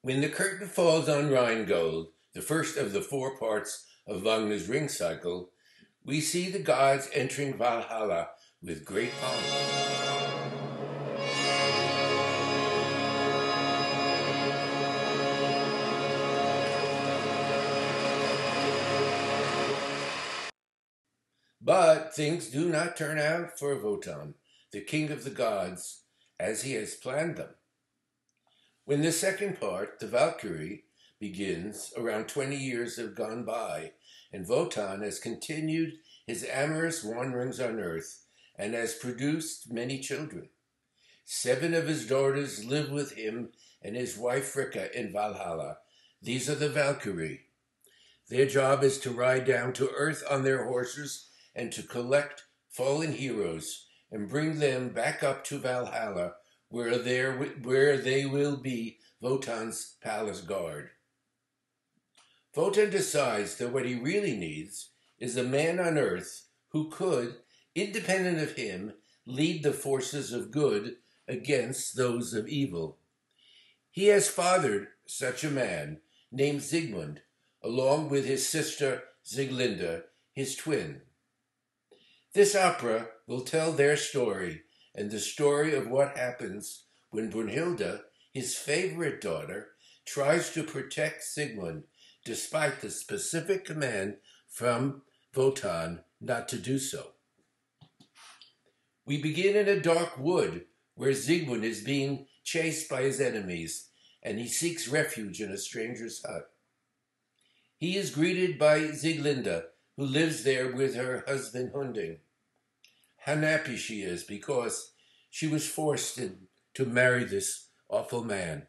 When the curtain falls on Rheingold, the first of the four parts of Wagner's Ring Cycle, we see the gods entering Valhalla with great pomp. But things do not turn out for Wotan, the king of the gods, as he has planned them. When the second part, the Valkyrie, begins, around 20 years have gone by, and Wotan has continued his amorous wanderings on earth and has produced many children. 7 of his daughters live with him and his wife Fricka in Valhalla. These are the Valkyrie. Their job is to ride down to earth on their horses and to collect fallen heroes and bring them back up to Valhalla, where they will be Wotan's palace guard. Wotan decides that what he really needs is a man on earth who could, independent of him, lead the forces of good against those of evil. He has fathered such a man named Sigmund, along with his sister Sieglinde, his twin. This opera will tell their story and the story of what happens when Brunhilde, his favorite daughter, tries to protect Sigmund despite the specific command from Wotan not to do so. We begin in a dark wood where Sigmund is being chased by his enemies and he seeks refuge in a stranger's hut. He is greeted by Sieglinde, who lives there with her husband Hunding. How unhappy she is because she was forced to marry this awful man.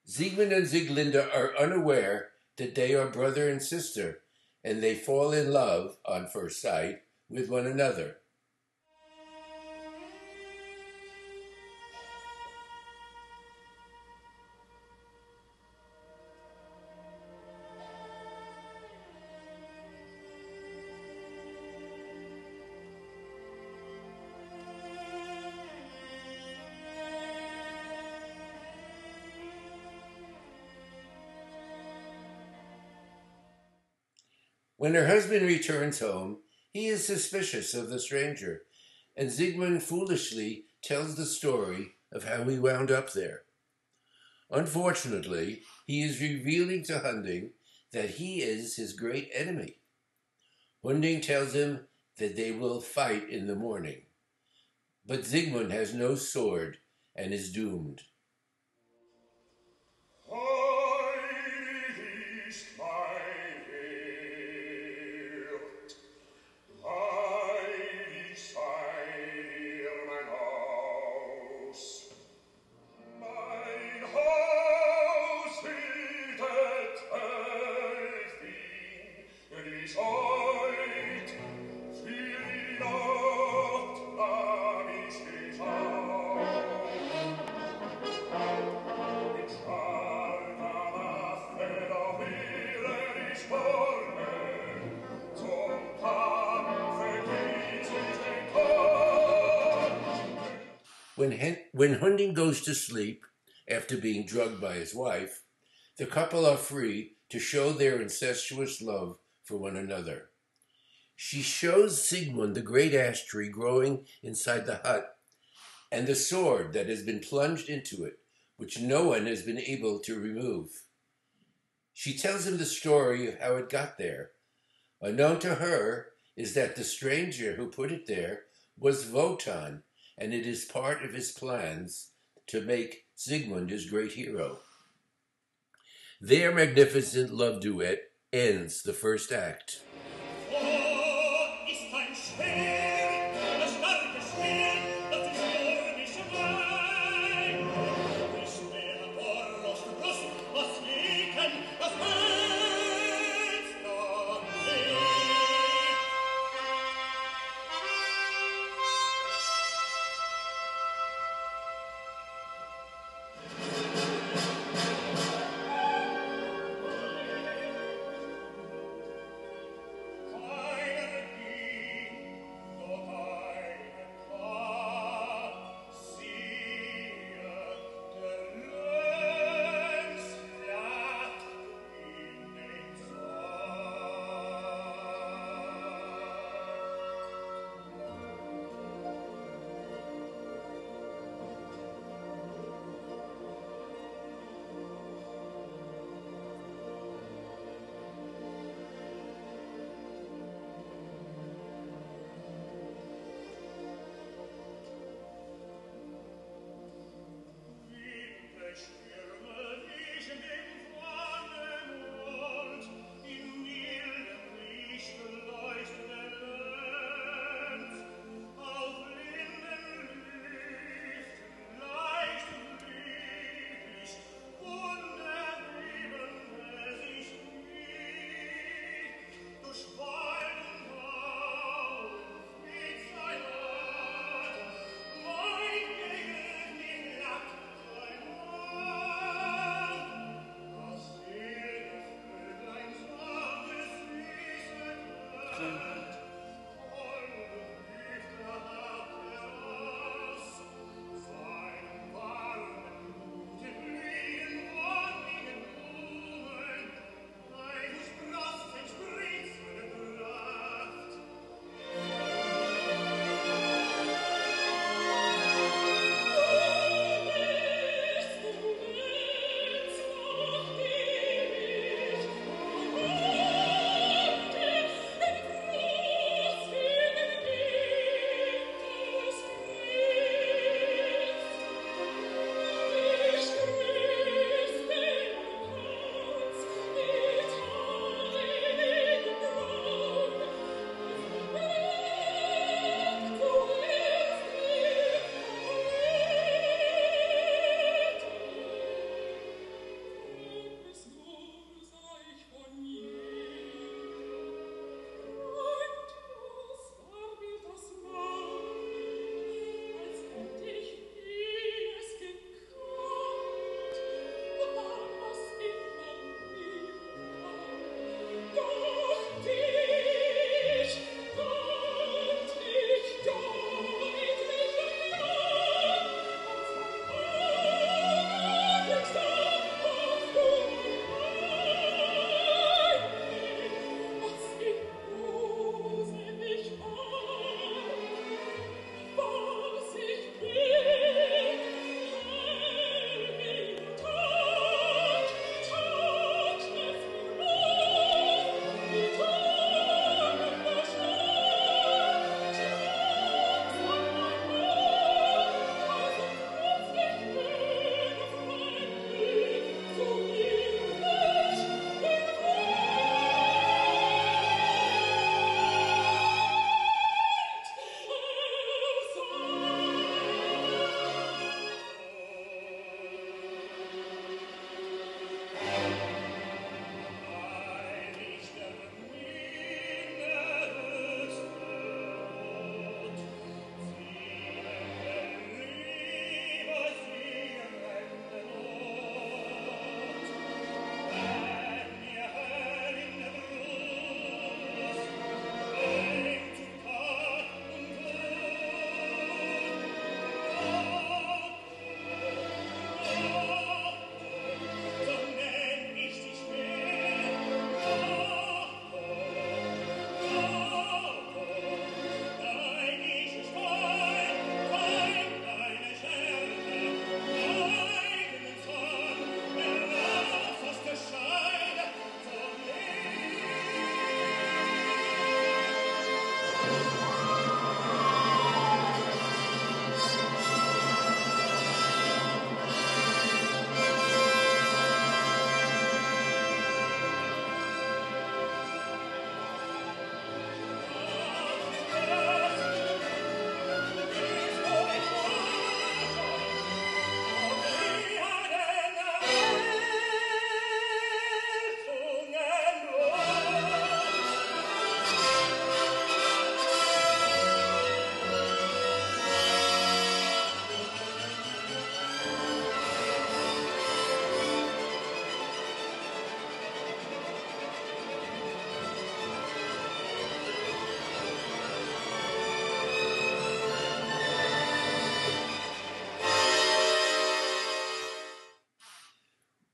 Sigmund and Sieglinde are unaware that they are brother and sister, and they fall in love on first sight with one another. When her husband returns home, he is suspicious of the stranger, and Sigmund foolishly tells the story of how he wound up there. Unfortunately, he is revealing to Hunding that he is his great enemy. Hunding tells him that they will fight in the morning, but Sigmund has no sword and is doomed. When Hunding goes to sleep, after being drugged by his wife, the couple are free to show their incestuous love for one another. She shows Sigmund the great ash tree growing inside the hut and the sword that has been plunged into it, which no one has been able to remove. She tells him the story of how it got there. Unknown to her is that the stranger who put it there was Wotan, and it is part of his plans to make Sigmund his great hero. Their magnificent love duet ends the first act.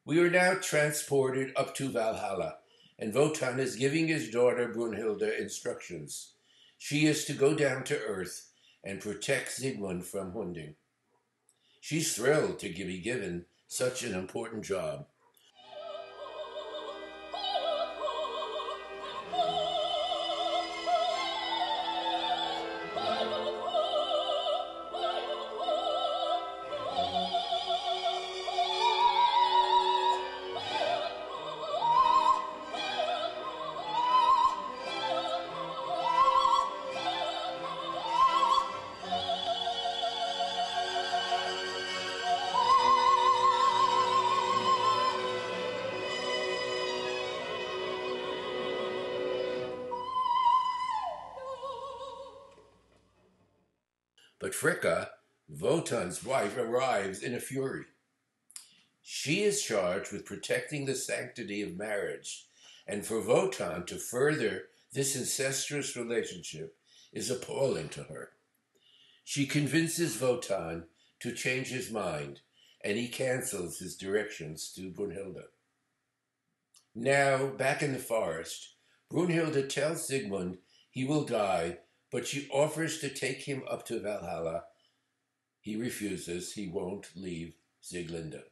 We are now transported up to Valhalla, and Wotan is giving his daughter Brunhilde instructions. She is to go down to earth and protect Sigmund from Hunding. She's thrilled to be given such an important job. But Fricka, Wotan's wife, arrives in a fury. She is charged with protecting the sanctity of marriage, and for Wotan to further this incestuous relationship is appalling to her. She convinces Wotan to change his mind, and he cancels his directions to Brunhilde. Now, back in the forest, Brunhilde tells Sigmund he will die, but she offers to take him up to Valhalla. He refuses. He won't leave Sieglinde.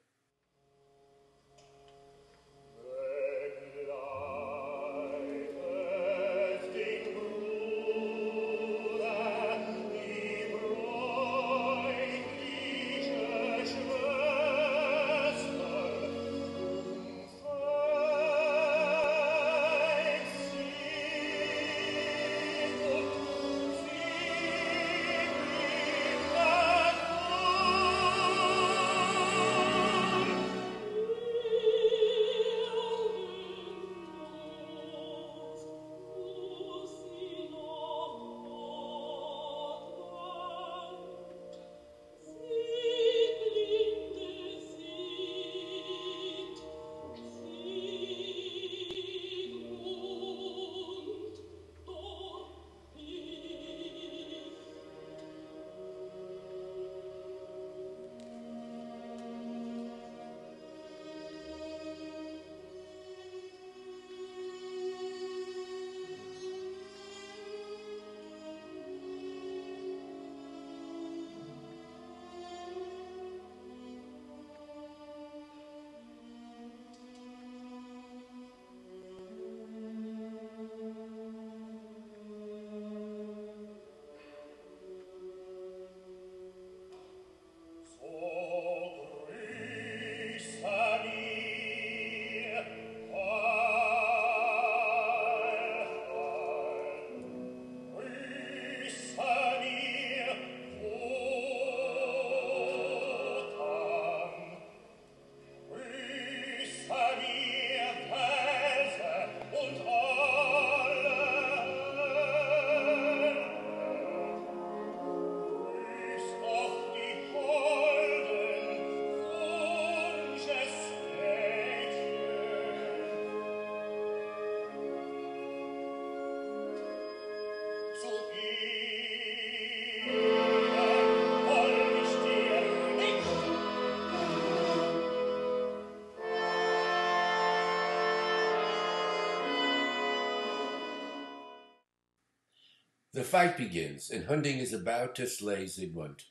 The fight begins, and Hunding is about to slay Sigmund.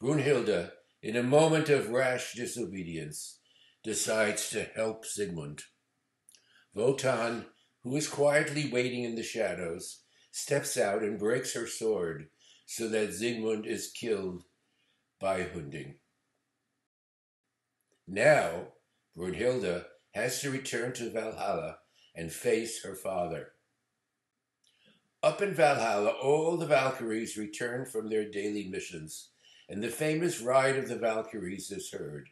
Brunhilde, in a moment of rash disobedience, decides to help Sigmund. Wotan, who is quietly waiting in the shadows, steps out and breaks her sword so that Sigmund is killed by Hunding. Now, Brunhilde has to return to Valhalla and face her father. Up in Valhalla, all the Valkyries return from their daily missions, and the famous Ride of the Valkyries is heard,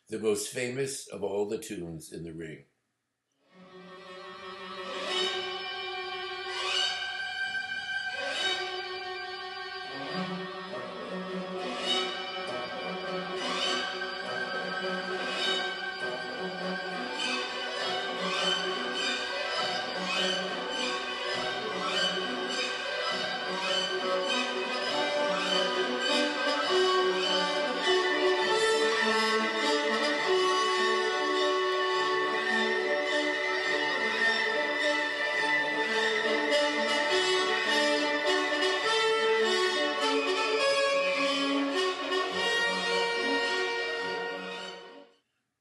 the most famous of all the tunes in the ring.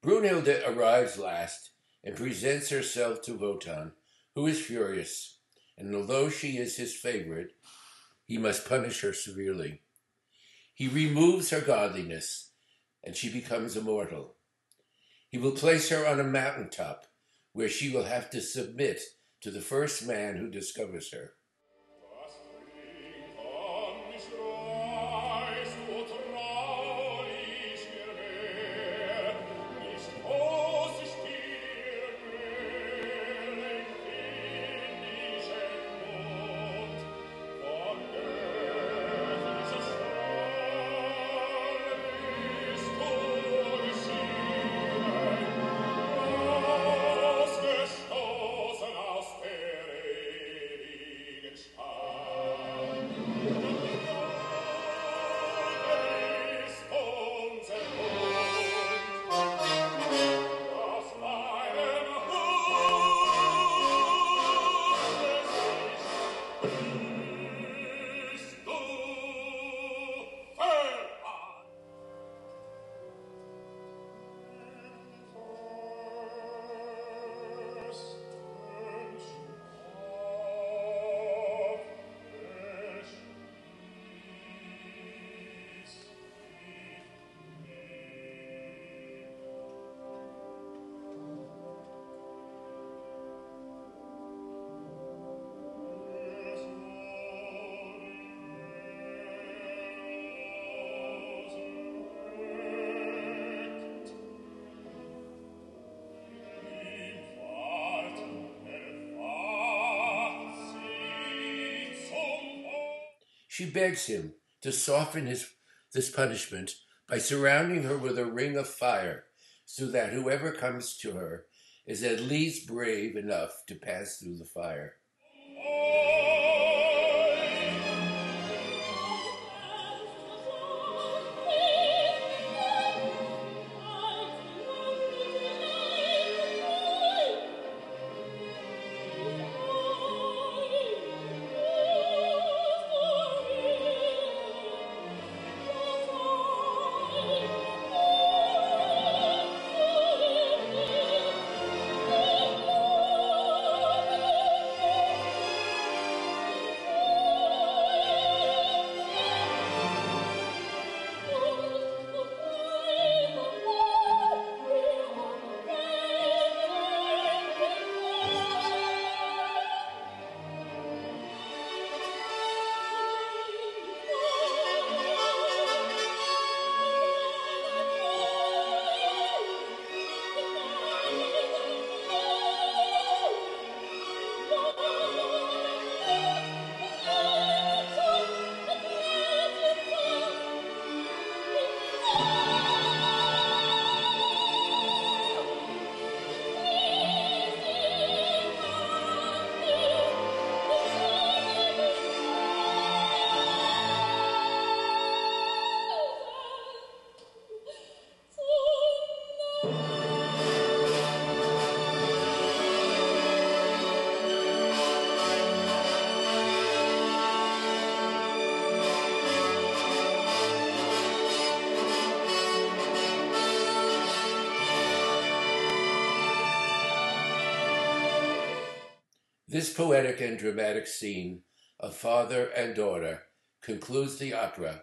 Brunhilde arrives last and presents herself to Wotan, who is furious, and although she is his favorite, he must punish her severely. He removes her godliness, and she becomes immortal. He will place her on a mountaintop, where she will have to submit to the first man who discovers her. She begs him to soften this punishment by surrounding her with a ring of fire, so that whoever comes to her is at least brave enough to pass through the fire. This poetic and dramatic scene of father and daughter concludes the opera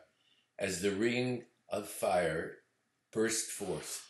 as the ring of fire bursts forth.